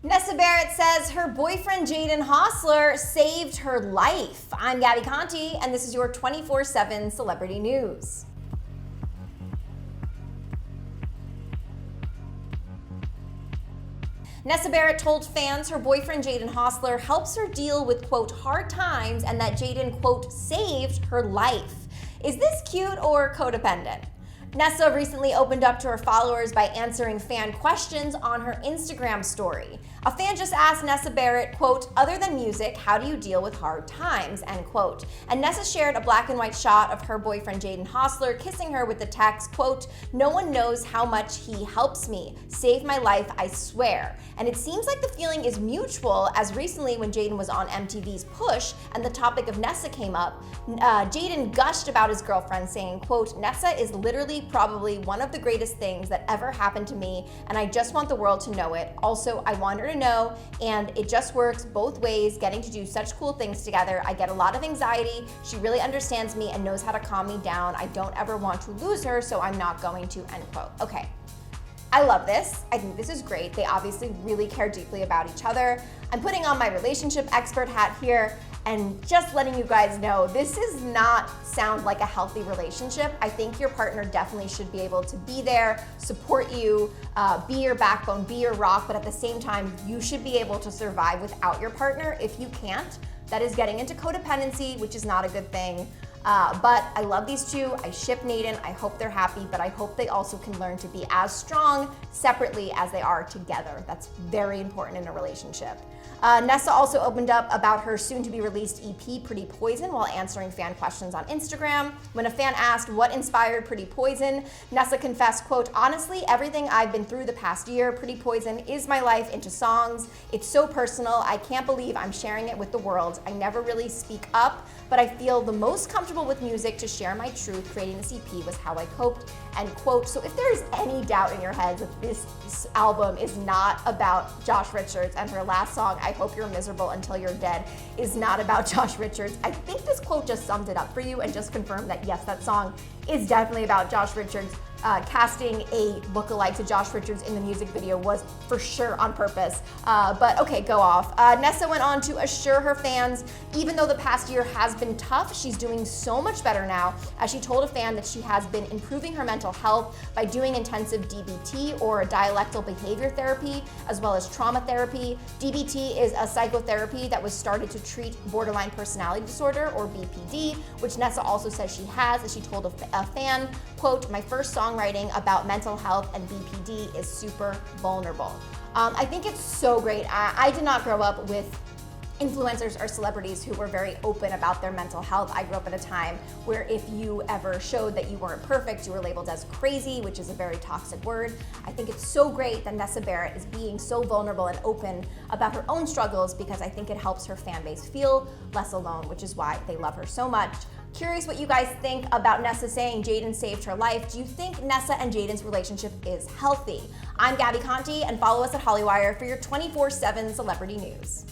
Nessa Barrett says her boyfriend Jaden Hossler saved her life. I'm Gabby Conti, and this is your 24/7 celebrity news. Nessa Barrett told fans her boyfriend Jaden Hossler helps her deal with, quote, hard times, and that Jaden, quote, saved her life. Is this cute or codependent? Nessa recently opened up to her followers by answering fan questions on her Instagram story. A fan just asked Nessa Barrett, quote, other than music, how do you deal with hard times, end quote. And Nessa shared a black and white shot of her boyfriend Jaden Hossler kissing her with the text, quote, no one knows how much he helps me. Saved my life, I swear. And it seems like the feeling is mutual, as recently when Jaden was on MTV's Push and the topic of Nessa came up, Jaden gushed about his girlfriend saying, quote, Nessa is literally probably one of the greatest things that ever happened to me, and I just want the world to know it. Also, I want her to know, and it just works both ways, getting to do such cool things together. I get a lot of anxiety. She really understands me and knows how to calm me down. I don't ever want to lose her, so I'm not going to, end quote. Okay. I love this. I think this is great. They obviously really care deeply about each other. I'm putting on my relationship expert hat here and just letting you guys know this does not sound like a healthy relationship. I think your partner definitely should be able to be there, support you, be your backbone, be your rock, but at the same time, you should be able to survive without your partner. If you can't, that is getting into codependency, which is not a good thing. But I love these two. I ship Naden. I hope they're happy, but I hope they also can learn to be as strong separately as they are together. That's very important in a relationship. Nessa also opened up about her soon-to-be released EP, Pretty Poison, while answering fan questions on Instagram. When a fan asked what inspired Pretty Poison, Nessa confessed, quote, honestly, everything I've been through the past year, Pretty Poison is my life into songs. It's so personal. I can't believe I'm sharing it with the world. I never really speak up, but I feel the most comfortable with music to share my truth. Creating this EP was how I coped, end quote. So if there's any doubt in your heads that this album is not about Josh Richards and her last song, I hope you're miserable until you're dead, is not about Josh Richards, I think this quote just summed it up for you and just confirmed that yes, that song is definitely about Josh Richards. Casting a lookalike to Josh Richards in the music video was for sure on purpose. But okay, go off. Nessa went on to assure her fans, even though the past year has been tough, she's doing so much better now, as she told a fan that she has been improving her mental health by doing intensive DBT, or dialectal behavior therapy, as well as trauma therapy. DBT is a psychotherapy that was started to treat borderline personality disorder, or BPD, which Nessa also says she has, as she told a fan, quote, my first songwriting about mental health and BPD is super vulnerable. I think it's so great. I did not grow up with influencers or celebrities who were very open about their mental health. I grew up at a time where if you ever showed that you weren't perfect, you were labeled as crazy, which is a very toxic word. I think it's so great that Nessa Barrett is being so vulnerable and open about her own struggles, because I think it helps her fan base feel less alone, which is why they love her so much. Curious what you guys think about Nessa saying Jaden saved her life. Do you think Nessa and Jaden's relationship is healthy? I'm Gabby Conti, and follow us at Hollywire for your 24/7 celebrity news.